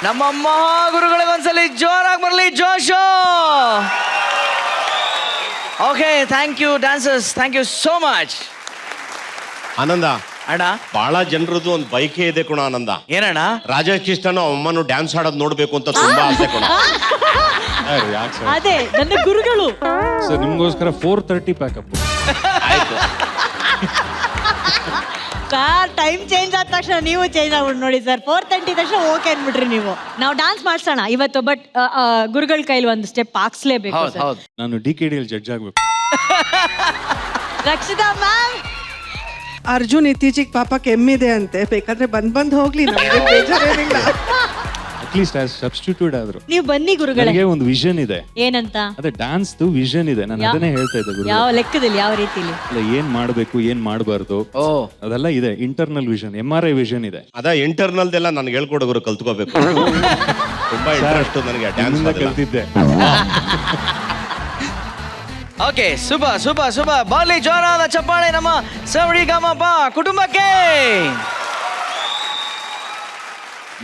ನಮ್ಮ ಮಹಾಗುರುಗಳಿಗೊಂದ್ಸಲಿ ಜೋರಾಗಿ ಬರಲಿ ಜೋಶು. Okay, thank you dancers, thank you so much. Ananda ಅಣ್ಣ, ಬಹಳ ಜನರದ್ದು ಒಂದು ಬೈಕೇ ಇದೆ ಕಣ ಆನಂದ. ಏನಣ್ಣ? ರಾಜೇಶ್ ಕೃಷ್ಣನು ಅಮ್ಮನು ಡ್ಯಾನ್ಸ್ ಆಡೋದು ನೋಡ್ಬೇಕು ಅಂತ ತುಂಬಾ ಆಸೆ ಕಣ. ಅದೇ ನನ್ನ ಗುರುಗಳು. ಸರ್ ನಿಮ್ಗೋಸ್ಕರ 4:30 ಪ್ಯಾಕಪ್. ಆಯ್ತು. ಸರ್ ಟೈಮ್ ಚೇಂಜ್ ಆದ ತಕ್ಷಣ ನೀವು ಚೇಂಜ್ ಆಗ್ಬಿಟ್ಟು ನೋಡಿ ಸರ್. 4:30 ತಕ್ಷಣ ಓಕೆ ಅಂದ್ಬಿಟ್ರಿ ನೀವು. ನಾವು ಡಾನ್ಸ್ ಮಾಡ್ಸೋಣ ಇವತ್ತು, ಬಟ್ ಗುರುಗಳ ಕೈಲಿ ಒಂದು ಸ್ಟೆಪ್ ಹಾಕ್ಸ್ಲೇಬೇಕು. ನಾನು DKDL ಜಡ್ಜ್ ಆಗ್ಬೇಕು. ರಕ್ಷಿತಾ ಮ್ಯಾಮ್. ಅರ್ಜುನ್ ಇತ್ತೀಚೆಗೆ ಪಾಪ ಕೆಮ್ಮಿದೆ ಅಂತೆ, ಬೇಕಾದ್ರೆ ಬಂದ್ ಹೋಗ್ಲಿ, ನಮಗೆ ಬೇಜಾರೇನಿಲ್ಲ. ಅಟ್ಲೀಸ್ಟ್ ಆಸ್ ಸಬ್ಸ್ಟಿಟ್ಯೂಟ್ ಆದ್ರು. ನೀವು ಬನ್ನಿ ಗುರುಗಳೇ. ನನಗೆ ಒಂದು ವಿಷನ್ ಇದೆ. ಏನಂತ? ಅದೇ ಡ್ಯಾನ್ಸ್ ವಿಷನ್ ಇದೆ. ನಾನು ಅದನ್ನೇ ಹೇಳ್ತಾ ಇದ್ದೆ ಗುರು. ಯಾವ ಲೆಕ್ಕದಲ್ಲಿ, ಯಾವ ರೀತಿಲಿ? ಏನ್ ಮಾಡ್ಬೇಕು, ಏನ್ ಮಾಡಬಾರ್ದು, ಅದೆಲ್ಲ ಇದೆ. ಇಂಟರ್ನಲ್ ವಿಷನ್, MRI ವಿಷನ್ ಇದೆ. ಅದ ಇಂಟರ್ನಲ್ದೆಲ್ಲ ನನ್ಗೆ ಹೇಳ್ಕೊಡೋರು ಕಲ್ತ್ಕೋಬೇಕು. ತುಂಬಾ ಇಂಟ್ರೆಸ್ಟ್ ನನಗೆ ಡ್ಯಾನ್ಸ್ ಕಲ್ತಿದ್ದೆ. ಓಕೆ, ಶುಭ ಬಾಲಿ ಜೋರಾದ ಚಪ್ಪಾಳೆ ನಮ್ಮ ಸವರಿಗಮಪ ಕುಟುಂಬಕ್ಕೆ.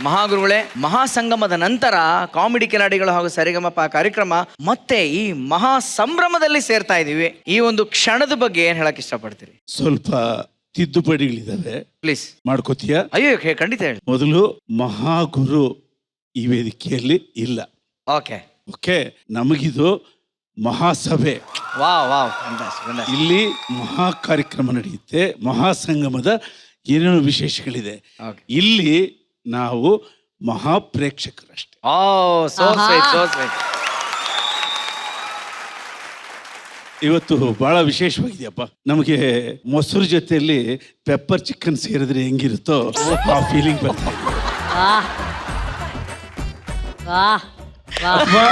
ಮಹಾಗುರುಗಳೇ, ಮಹಾಸಂಗಮದ ನಂತರ ಕಾಮಿಡಿ ಕಿಲಾಡಿಗಳು ಹಾಗೂ ಸರಿಗಮಪ ಕಾರ್ಯಕ್ರಮ ಮತ್ತೆ ಈ ಮಹಾ ಸಂಭ್ರಮದಲ್ಲಿ ಸೇರ್ತಾ ಇದೀವಿ. ಈ ಒಂದು ಕ್ಷಣದ ಬಗ್ಗೆ ಏನ್ ಹೇಳಕ್ ಇಷ್ಟಪಡ್ತೀರಿ? ಸ್ವಲ್ಪ ತಿದ್ದುಪಡಿಗಳಿದಾವೆ, ಪ್ಲೀಸ್. ಮಾಡ್ಕೋತೀಯ? ಅಯ್ಯೋ, ಖಂಡಿತ ಹೇಳಿ. ಮೊದಲು ಮಹಾಗುರು ಈ ವೇದಿಕೆಯಲ್ಲಿ ಇಲ್ಲ. ಓಕೆ ಓಕೆ, ನಮಗಿದು ಮಹಾಸಭೆ. ವಾವ್. ಇಲ್ಲಿ ಮಹಾ ಕಾರ್ಯಕ್ರಮ ನಡೆಯುತ್ತೆ. ಮಹಾಸಂಗಮದ ಏನೇನು ವಿಶೇಷಗಳಿದೆ. ಇಲ್ಲಿ ನಾವು ಮಹಾಪ್ರೇಕ್ಷಕರಷ್ಟೇ. So sweet. ಇವತ್ತು ಬಹಳ ವಿಶೇಷವಾಗಿದೆಯಪ್ಪ. ನಮಗೆ ಮೊಸರು ಜೊತೆಯಲ್ಲಿ ಪೆಪ್ಪರ್ ಚಿಕನ್ ಸೇರಿದ್ರೆ ಹೆಂಗಿರುತ್ತೋ ಆ ಫೀಲಿಂಗ್ ಬರ್ತಾ ಇದೆ. ಅಥವಾ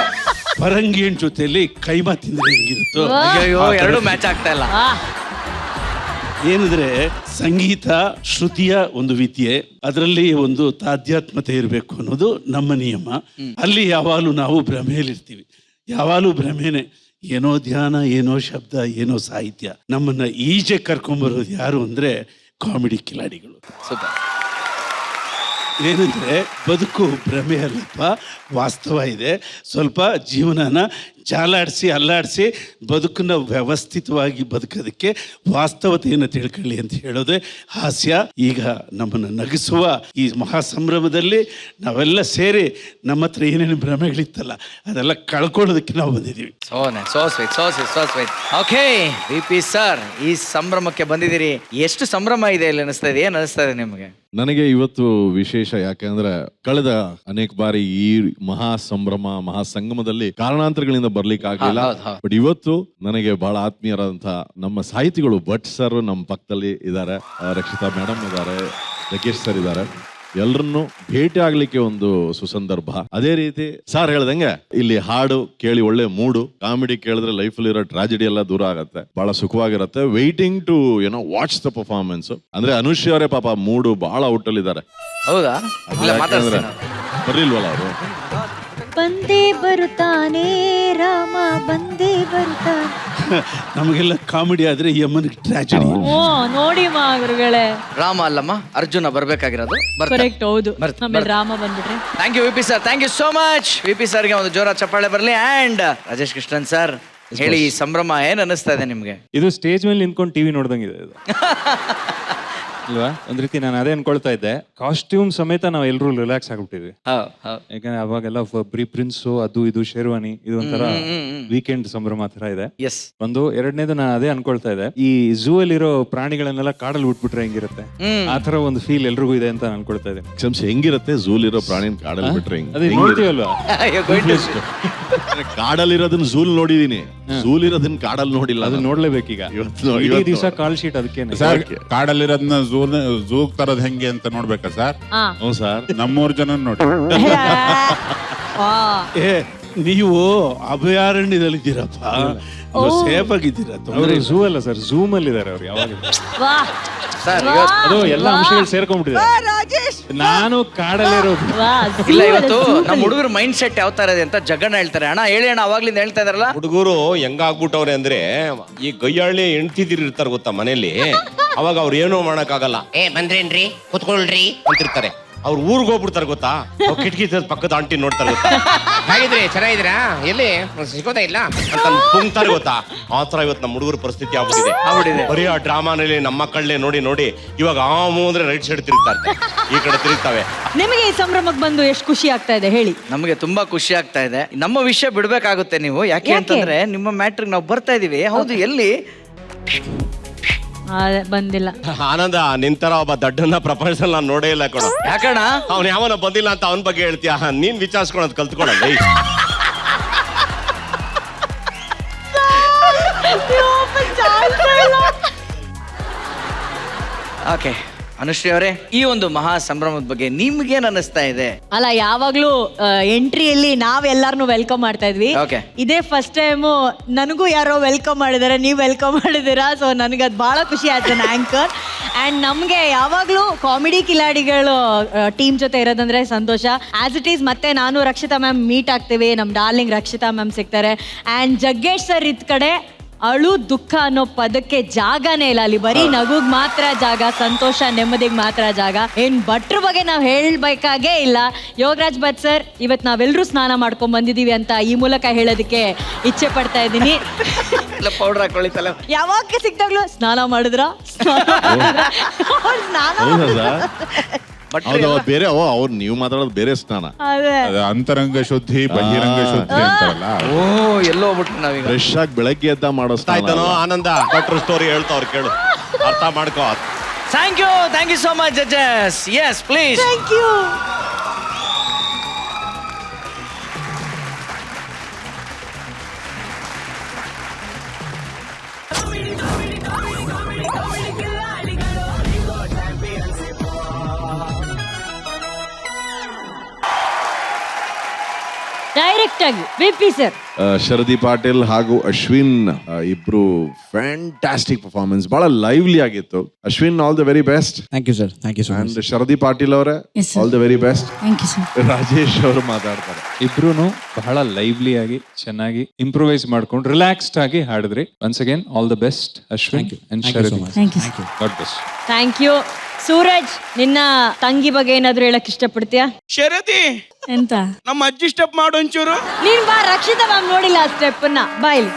ಪರಂಗಿಯನ್ ಜೊತೆಯಲ್ಲಿ ಕೈಮಾ ತಿಂದ್ರೆ ಹೆಂಗಿರುತ್ತೋ. ಅಯ್ಯೋ, ಎರಡು ಮ್ಯಾಚ್ ಆಗ್ತಾ ಇಲ್ಲ. ಏನಂದ್ರೆ ಸಂಗೀತ ಶ್ರುತಿಯ ಒಂದು ವಿದ್ಯೆ, ಅದರಲ್ಲಿ ಒಂದು ತಾಧ್ಯಾತ್ಮತೆ ಇರಬೇಕು ಅನ್ನೋದು ನಮ್ಮ ನಿಯಮ. ಅಲ್ಲಿ ಯಾವಾಗಲೂ ನಾವು ಭ್ರಮೆಯಲ್ಲಿರ್ತೀವಿ, ಯಾವಾಗಲೂ ಭ್ರಮೆನೆ. ಏನೋ ಧ್ಯಾನ, ಏನೋ ಶಬ್ದ, ಏನೋ ಸಾಹಿತ್ಯ. ನಮ್ಮನ್ನ ಈಜೆ ಕರ್ಕೊಂಡ್ಬರೋದು ಯಾರು ಅಂದ್ರೆ ಕಾಮಿಡಿ ಕಿಲಾಡಿಗಳು. ಏನಂದ್ರೆ ಬದುಕು ಭ್ರಮೆ ಅಲ್ಲಪ್ಪ, ವಾಸ್ತವ ಇದೆ. ಸ್ವಲ್ಪ ಜೀವನನ ಜಾಲಾಡಿಸಿ ಅಲ್ಲಾಡಿಸಿ ಬದುಕನ್ನ ವ್ಯವಸ್ಥಿತವಾಗಿ ಬದುಕೋದಕ್ಕೆ ವಾಸ್ತವತೆಯನ್ನು ತಿಳ್ಕೊಳ್ಳಿ ಅಂತ ಹೇಳೋದೇ ಹಾಸ್ಯ. ಈಗ ನಮ್ಮನ್ನು ನಗಿಸುವ ಈ ಮಹಾ ಸಂಭ್ರಮದಲ್ಲಿ ನಾವೆಲ್ಲ ಸೇರಿ ನಮ್ಮ ಹತ್ರ ಏನೇನು ಭ್ರಮೆಗಳಿತ್ತಲ್ಲ ಅದೆಲ್ಲ ಕಳ್ಕೊಳ್ಳೋದಕ್ಕೆ ನಾವು ಬಂದಿದ್ದೀವಿ. So sweet. Okay BP sir, ಈ ಸಂಭ್ರಮಕ್ಕೆ ಬಂದಿದ್ದೀರಿ. ಎಷ್ಟು ಸಂಭ್ರಮ ಇದೆ ಇಲ್ಲಿ ಅನಿಸ್ತಾ ಇದೆ? ಏನ್ ಅನಿಸ್ತಾ ಇದೆ ನಿಮಗೆ? ನನಗೆ ಇವತ್ತು ವಿಶೇಷ, ಯಾಕೆಂದ್ರೆ ಕಳೆದ ಅನೇಕ ಬಾರಿ ಈ ಮಹಾ ಸಂಭ್ರಮ ಮಹಾ ಸಂಗಮದಲ್ಲಿ ಕಾರಣಾಂತರಗಳಿಂದ ಬರ್ಲಿಕ್ಕೆ ಆಗ್ಲಿಲ್ಲ. ಬಟ್ ಇವತ್ತು ನನಗೆ ಬಹಳ ಆತ್ಮೀಯರಾದಂತಹ ನಮ್ಮ ಸಾಹಿತಿಗಳು ಭಟ್ ಸರ್ ನಮ್ಮ ಪಕ್ಕದಲ್ಲಿ ಇದ್ದಾರೆ, ರಕ್ಷಿತಾ ಮೇಡಮ್ ಇದ್ದಾರೆ, ಲಕೇಶ್ ಸರ್ ಇದ್ದಾರೆ. ಎಲ್ಲರನ್ನು ಭೇಟಿ ಆಗ್ಲಿಕ್ಕೆ ಒಂದು ಸುಸಂದರ್ಭ. ಅದೇ ರೀತಿ ಸರ್ ಹೇಳ್ದಂಗೆ ಇಲ್ಲಿ ಹಾಡು ಕೇಳಿ ಒಳ್ಳೆ ಮೂಡು, ಕಾಮಿಡಿ ಕೇಳಿದ್ರೆ ಲೈಫಲ್ಲಿ ಇರೋ ಟ್ರಾಜಿಡಿ ಎಲ್ಲ ದೂರ ಆಗತ್ತೆ, ಬಹಳ ಸುಖವಾಗಿರುತ್ತೆ. Waiting to watch the performance. ಅಂದ್ರೆ ಅನುಶ್ರೀ ಅವರೇ ಪಾಪ ಮೂಡು ಬಹಳ ಔಟ್ ಅಲ್ಲಿ ಇದ್ದಾರೆ. ಹೌದಾ? ಬರ್ಲಿಲ್ವಲ್ಲ ಅವರು? ಬಂದೇ ಬರುತ್ತಾನೆ ರಾಮ, ಬಂದೇ ಬರುತ್ತಾನೆ. ನಮಗೆಲ್ಲ ಕಾಮಿಡಿ ಆದ್ರೆ ಈ ಅಮ್ಮನಿಗೆ ಟ್ರಾಜಿಡಿ. ನೋಡಿ ಗುರುಗಳೇ, ರಾಮ ಅಲ್ಲಮ್ಮ, ಅರ್ಜುನ ಬರ್ಬೇಕಾಗಿರೋದು. ಕರೆಕ್ಟ್, ಹೌದು. ಆಮೇಲೆ ರಾಮ ಬಂದ್ಬಿಟ್ರೆ. Thank you VP sir, thank you so much. VP ಸರ್ಗೆ ಒಂದು ಜೋರ ಚಪ್ಪಾಳೆ ಬರಲಿ. ಅಂಡ್ ರಾಜೇಶ್ ಕೃಷ್ಣನ್ ಸರ್, ಹೇಳಿ, ಈ ಸಂಭ್ರಮ ಏನ್ ಅನಿಸ್ತಾ ಇದೆ ನಿಮ್ಗೆ? ಇದು ಸ್ಟೇಜ್ ಮೇಲೆ ನಿಂತ್ಕೊಂಡು TV ನೋಡ್ದಂಗಿದೆ ಇದು ಅಲ್ವಾ? ಒಂದ್ ರೀತಿ ನಾನು ಅದೇ ಅನ್ಕೊಳ್ತಾ ಇದ್ದೆ. ಕಾಸ್ಟ್ಯೂಮ್ ಸಮೇತ ನಾವು ಎಲ್ಲರೂ ರಿಲ್ಯಾಕ್ಸ್ ಆಗ್ಬಿಟ್ಟಿದ್ವಿ. ಯಾಕಂದ್ರೆ ಅವಾಗೆಲ್ಲ ಪ್ರಿನ್ಸು ಅದು ಇದು ಶೇರ್ವಾನಿ, ಇದು ಒಂಥರ ವೀಕೆಂಡ್ ಸಂಭ್ರಮ ತರ ಇದೆ. ಒಂದು ಎರಡನೇದು ನಾನು ಅದೇ ಅನ್ಕೊಳ್ತಾ ಇದ್ದೆ, ಈ ಝೂ ಅಲ್ಲಿರೋ ಪ್ರಾಣಿಗಳನ್ನೆಲ್ಲ ಕಾಡಲ್ಲಿ ಬಿಟ್ಬಿಟ್ರೆ ಹೆಂಗಿರುತ್ತೆ, ಆ ತರ ಒಂದು ಫೀಲ್ ಎಲ್ರಿಗೂ ಇದೆ ಅಂತ ಅನ್ಕೊಳ್ತಾ ಇದ್ದೆ. ಹೆಂಗಿರುತ್ತೆ ಝೂಲ್ ಇರೋ ಪ್ರಾಣಿನ ಕಾಡಲ್ಲಿ ಬಿಟ್ರೆ? ಅದೇ ನೋಡ್ತೀವಲ್ವಾ, ಕಾಡಲ್ಲಿರೋದನ್ನ ಝೂಲ್ ನೋಡಿದೀನಿ, ಝೂಲ್ ಇರೋದನ್ನ ಕಾಡಲ್ಲಿ ನೋಡಿಲ್ಲ. ಅದನ್ನ ನೋಡ್ಲೇಬೇಕೀಗ. ಇವತ್ತು ದಿವಸ ಕಾಲ್ ಶೀಟ್. ಅದಕ್ಕೆ ಕಾಡಲ್ಲಿರೋದನ್ನ ಝೂ ತರೋದ್ ಹೆಂಗೆ ಅಂತ ನೋಡ್ಬೇಕಾ ಸರ್? ಹ್ಞೂ ಸರ್, ನಮ್ಮೂರ್ ಜನ ನೋಡಿ. ನೀವು ಅಭಯಾರಣ್ಯದಲ್ಲಿದ್ದೀರಪ್ಪ, ಸೇಫ್ ಆಗಿದ್ದೀರಾ? ಝೂ ಅಲ್ಲ ಸರ್, ಝೂಮ್ ಅಲ್ಲಿ ಇದಾರೆ ಅವ್ರು ಯಾವಾಗ. ಅದು ಎಲ್ಲ ಅಂಶಗಳು ಸೇರ್ಕೊಂಡ್ಬಿಟ್ಟಿದೆ. ನಾನು ಕಾಡಲ್ಲಿರೋದು ಇಲ್ಲ. ಇವತ್ತು ನಮ್ಮ ಹುಡುಗರು ಮೈಂಡ್ ಸೆಟ್ ಯಾವ ತರ ಇದೆ ಅಂತ ಜಗಣ್ಣ ಹೇಳ್ತಾರೆ. ಅಣ್ಣ ಹೇಳಿ ಅಣ್ಣ, ಅವಾಗ್ಲಿಂದ ಹೇಳ್ತಾ ಇದಾರಲ್ಲ. ಹುಡುಗರು ಹೆಂಗಾಗ್ಬಿಟ್ಟವ್ರೆ ಅಂದ್ರೆ, ಈ ಗಯ್ಯಾಳಿ ಹೆಂಡ್ತಿದಿರ್ ಇರ್ತಾರ ಗೊತ್ತಾ ಮನೇಲಿ, ಅವಾಗ ಅವ್ರು ಏನೋ ಮಾಡಕ್ಕಾಗಲ್ಲ. ಬಂದ್ರೇನ್ರಿ, ಕುತ್ಕೊಳ್ರಿ ಅಂತಿರ್ತಾರೆ. ಅವ್ರು ಊರಿಗೆ ಹೋಗ್ಬಿಡ್ತಾರೆ ಗೊತ್ತಾ, ಅವ್ರು ಕಿಟಕಿ ತೆಗ್ದು ಪಕ್ಕದ ಆಂಟಿ ನೋಡ್ತಾರೆ ಗೊತ್ತಾ, ಹೇಗಿದ್ರಿ ಚೆನ್ನಾಗಿದ್ದೀರಾ ಎಲ್ಲಿ ಸಿಗೋದೇ ಇಲ್ಲ ಅಂತ ಪುಂಗ್ತಾರೆ ಗೊತ್ತಾ. ಆ ತರ ಇವತ್ತು ನಮ್ಮ ಹುಡುಗರ ಪರಿಸ್ಥಿತಿ ಆಗ್ಬಿಟ್ಟಿದೆ. ಬರೀ ಆ ಡ್ರಾಮಾನಲ್ಲಿ ನಮ್ಮ ಮಕ್ಕಳನ್ನೇ ನೋಡಿ ನೋಡಿ ಇವಾಗ ಆಮು ಅಂದ್ರೆ ರೈಟ್ ಸೈಡ್ ತಿರುಗ್ತಾರೆ, ಈ ಕಡೆ ತಿರುಗ್ತಾವೆ. ನಿಮಗೆ ಈ ಸಂಭ್ರಮಕ್ಕೆ ಬಂದು ಎಷ್ಟು ಖುಷಿ ಆಗ್ತಾ ಇದೆ ಹೇಳಿ. ನಮಗೆ ತುಂಬಾ ಖುಷಿ ಆಗ್ತಾ ಇದೆ. ನಮ್ಮ ವಿಷಯ ಬಿಡ್ಬೇಕಾಗುತ್ತೆ ನೀವು, ಯಾಕೆ ಅಂತಂದ್ರೆ ನಿಮ್ಮ ಮ್ಯಾಟ್ರಿಗೆ ನಾವು ಬರ್ತಾ ಇದೀವಿ. ಹೌದು, ಎಲ್ಲಿ ಬಂದಿಲ್ಲ. ಆನಂದ, ನಿಂತರ ಒಬ್ಬ ದಡ್ಡನ್ನ ಪ್ರಪಂಚದಲ್ಲಿ ನಾನು ನೋಡೇ ಇಲ್ಲ ಕಣ. ಯಾಕಣ ಅವ್ನು ಯಾವನ ಬಂದಿಲ್ಲ ಅಂತ ಅವನ ಬಗ್ಗೆ ಹೇಳ್ತೀಯ, ನೀನ್ ವಿಚಾರಿಸ್ಕೊಳೋದು ಕಲ್ತ್ಕೊಳ್ಳಲ್ಲ. ಓಕೆ ಅನುಶ್ರೀ ಅವರೇ, ಈ ಒಂದು ಮಹಾ ಸಂಭ್ರಮದ ಬಗ್ಗೆ ನಿಮ್ಗೇನ್ ಅನ್ನಿಸ್ತಾ ಇದೆ? ಅಲ್ಲ, ಯಾವಾಗ್ಲೂ ಎಂಟ್ರಿಯಲ್ಲಿ ನಾವೆಲ್ಲಾರನು ವೆಲ್ಕಮ್ ಮಾಡ್ತಾ ಇದ್ವಿ. Okay. ಇದೇ ಫಸ್ಟ್ ಟೈಮು ನನಗೂ ಯಾರೋ ವೆಲ್ಕಮ್ ಮಾಡಿದಾರೆ, ನೀವು ವೆಲ್ಕಮ್ ಮಾಡಿದ್ದೀರಾ. ಸೊ ನನಗೆ ಅದು ಭಾಳ ಖುಷಿ ಆಯ್ತು ಆಂಕರ್. ಆ್ಯಂಡ್ ನಮಗೆ ಯಾವಾಗಲೂ ಕಾಮಿಡಿ ಕಿಲಾಡಿಗಳು ಟೀಮ್ ಜೊತೆ ಇರೋದಂದ್ರೆ ಸಂತೋಷ. ಆಸ್ ಇಟ್ ಈಸ್ ಮತ್ತೆ ನಾನು ರಕ್ಷಿತಾ ಮ್ಯಾಮ್ ಮೀಟ್ ಆಗ್ತೀವಿ, ನಮ್ಮ ಡಾರ್ಲಿಂಗ್ ರಕ್ಷಿತಾ ಮ್ಯಾಮ್ ಸಿಗ್ತಾರೆ. ಆ್ಯಂಡ್ ಜಗ್ಗೇಶ್ ಸರ್ ಇದ್ ಕಡೆ ಅಳು ದುಃಖ ಅನ್ನೋ ಪದಕ್ಕೆ ಜಾಗನೇ ಇಲ್ಲ. ಅಲ್ಲಿ ಬರೀ ನಗುಗ್ ಮಾತ್ರ ಜಾಗ, ಸಂತೋಷ ನೆಮ್ಮದಿಗೆ ಮಾತ್ರ ಜಾಗ. ಏನ್ ಭಟ್ರ ಬಗ್ಗೆ ನಾವು ಹೇಳ್ಬೇಕಾಗೇ ಇಲ್ಲ. ಯೋಗರಾಜ್ ಭಟ್ ಸರ್, ಇವತ್ತು ನಾವೆಲ್ಲರೂ ಸ್ನಾನ ಮಾಡ್ಕೊಂಡ್ ಬಂದಿದೀವಿ ಅಂತ ಈ ಮೂಲಕ ಹೇಳೋದಕ್ಕೆ ಇಚ್ಛೆ ಪಡ್ತಾ ಇದ್ದೀನಿ. ಪೌಡರ್ ಹಾಕೊಳ್ಳಿತಲ್ಲ, ಯಾವಾಗ ಸಿಕ್ತಾಗ್ಲೂ ಸ್ನಾನ ಮಾಡಿದ್ರ ಹೌದು, ಬೇರೆ ಅವ್ರು ನೀವು ಮಾತಾಡೋದು ಬೇರೆ ಸ್ನಾನ. ಅದೇ ಅದು ಅಂತರಂಗ ಶುದ್ಧಿ ಬಹಿರಂಗ ಶುದ್ಧಿ ಅಂತಾರಲ್ಲ. ಓ ಎಲ್ಲೋ ಹೋಗ್ಬಿಟ್ರು ನಾವೀಗ. ಫ್ರೆಶ್ ಆಗಿ ಬೆಳಗ್ಗೆ ಎದ್ದ ಮಾಡೋ ಸ್ನಾನ ಆಯ್ತಾನೋ ಅಲ್ಲ. ಆನಂದ, ಡಾಕ್ಟರ್ ಸ್ಟೋರಿ ಹೇಳ್ತಾವ್ರು ಕೇಳು, ಅರ್ಥ ಮಾಡ್ಕೋ. Thank you so much judges. Yes please. Thank you. Direct ಆಗಿ ವಿಪಿ ಸರ್, ಶರದಿ ಪಾಟೀಲ್ ಹಾಗೂ ಅಶ್ವಿನ್ ಇಬ್ರು ಫ್ಯಾಂಟಾಸ್ಟಿಕ್ ಪರ್ಫಾರ್ಮೆನ್ಸ್, ಬಹಳ ಲೈವ್ಲಿ ಆಗಿತ್ತು. Ashwin, all the very best. Thank you sir, thank you so much. And Sharadi Patil ಅವರೇ, all the very best. Thank you sir. Rajesh ಅವರು ಮಾತಾಡ್ತಾರೆ. ಇಬ್ರು ಬಹಳ ಲೈವ್ಲಿ ಆಗಿ ಚೆನ್ನಾಗಿ ಇಂಪ್ರೂವೈಸ್ ಮಾಡ್ಕೊಂಡು ರಿಲ್ಯಾಕ್ಸ್ಡ್ ಆಗಿ ಹಾಡಿದ್ರಿ. Once again all the best Ashwin and Sharadi. God bless. Thank you. Suraj, ನಿನ್ನ ತಂಗಿ ಬಗ್ಗೆ ಏನಾದ್ರು ಹೇಳಕ್ ಇಷ್ಟಪಡ್ತೀಯಾ? ಶರದಿ, ಎಂತ ನಮ್ಮ ಅಜ್ಜಿ ಸ್ಟೆಪ್ ಮಾಡು ಒಂಚೂರು. ನೀನ್ ಬಾ, ರಕ್ಷಿತಾ ಮ್ಯಾಮ್ ನೋಡಿಲ್ಲ ಆ ಸ್ಟೆಪ್ ನ, ಬಾ ಇಲ್ಲಿ.